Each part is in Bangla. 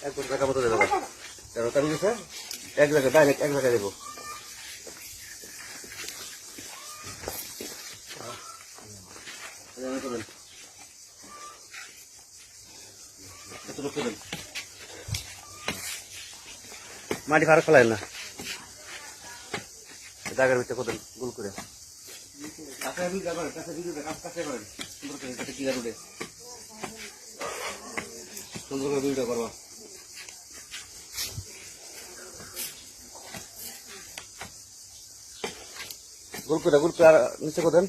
একবার টাকা মতো দেবো, তার গেছে এক জায়গায় ডাইরেক্ট এক জায়গায় দেবো। মাটি খারাপ ফেলায় না, জায়গার ভিতরে কত গোল করে সুন্দর করে ভিডিও করবো। গোল করে আর নিচে কোথায়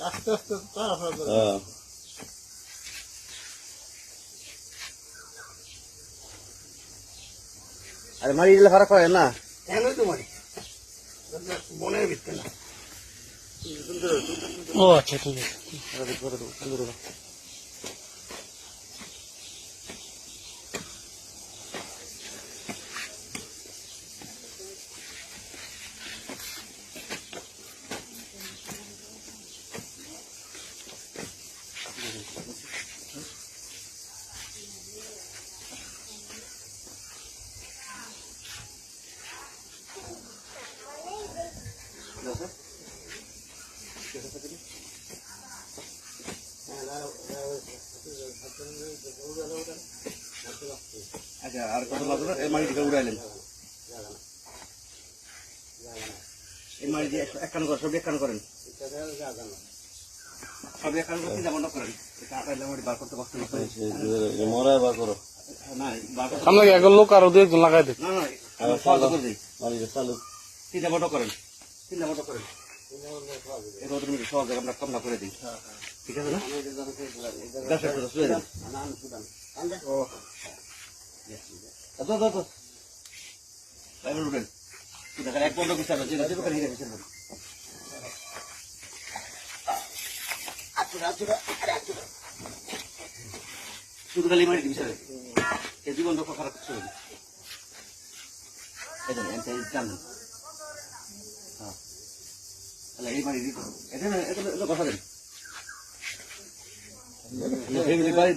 আস্তে আস্তে আরে মারি দিলে খারাপ হয় না, তো মারি মনের ভিতরে না। ও আচ্ছা ঠিক আছে। আচ্ছা আর কত লাগবে? এই মাটি থেকে উড়াইলেন, এই মাটি দিয়ে এক কান করেন, সব এক কান করেন, সব এক কান করে চিন্তা ভাবনা করেন। মাটি বার করতে কষ্ট মরাই বার করো না, আপনাকে এখন লোক আরো দু একজন লাগাই দেয়। না না সহজ করে দিই, চিন্তা ভাবনা করেন, চিন্তা ভাবনা করেন, সহজে আমরা কামনা করে দিই, ঠিক আছে না? এক বন্ধ শুধু খালি মারি দিবি স্যার, এই জীবন রক্ষা খারাপ কিছু হবে জানেন। হ্যাঁ তাহলে এই মারি দিতে এটা কথা দেন,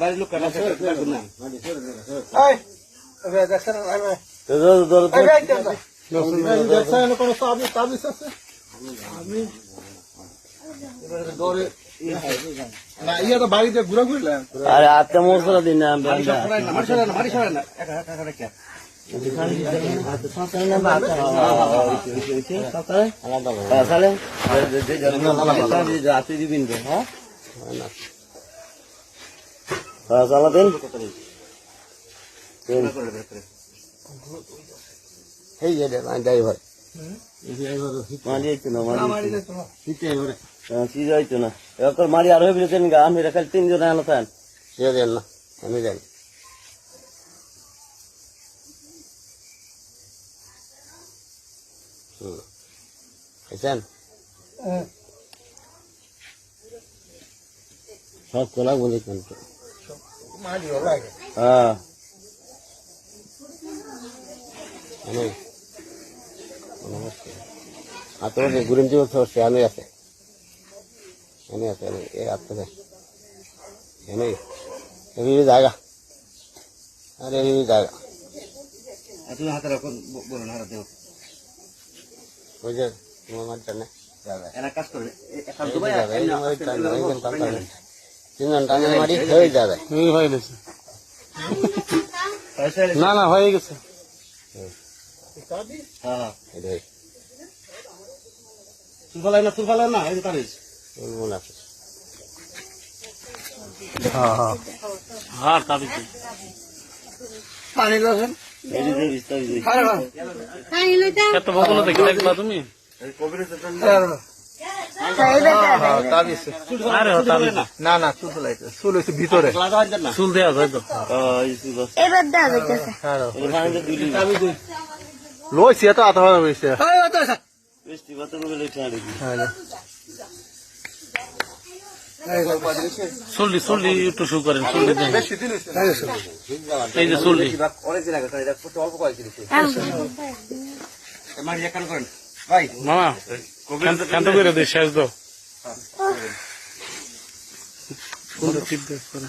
বাড়ির লোক কাটা বাড়িতে ঘুরে ঘুরলাম। আরে আত্মা মশলা দিন না দিবিন হ্যাঁ চালাতেন এই যে ড্রাইভার যাইতো না এবার তোর মারি আর হয়ে বেরোতেন গা, আমি খালি তিনজন আলো থান সে দেন না আমি দেন বুঝছেন সব তোলা বলে কিন্তু হ্যাঁ তোর ঘুরিম জীবন সে আমি আছে এনে আছে এ আপনাদের এনে জায়গা আরে জায়গা হাতে রাখুন বলুন হাতে দেব ওই যে তোমার মাঠটা না কাজ করে তিনজন টানে মারি হয়ে যাবে হয়ে গেছে না না হয়ে গেছে। হ্যাঁ তুলফালেন না তুলফালেন না এই যে তারিখ মনে আছে পানি লাগেন এত বকলো দেখে দেখবা তুমি না না চুল ফেলাইতে চুল হয়েছে ভিতরে চুল দেওয়া যায় তো লইছি এত আতা হয়েছে চল্লি চল্লি একটু শু করেন চল্লি দেন এই যে চল্লি অনেকদিন আগে অল্প কয়েকদিন মাটি এক কান করেন ভাই মামা কেন করে দিই শেষ দো কোনটা টিপ ব্যাক করে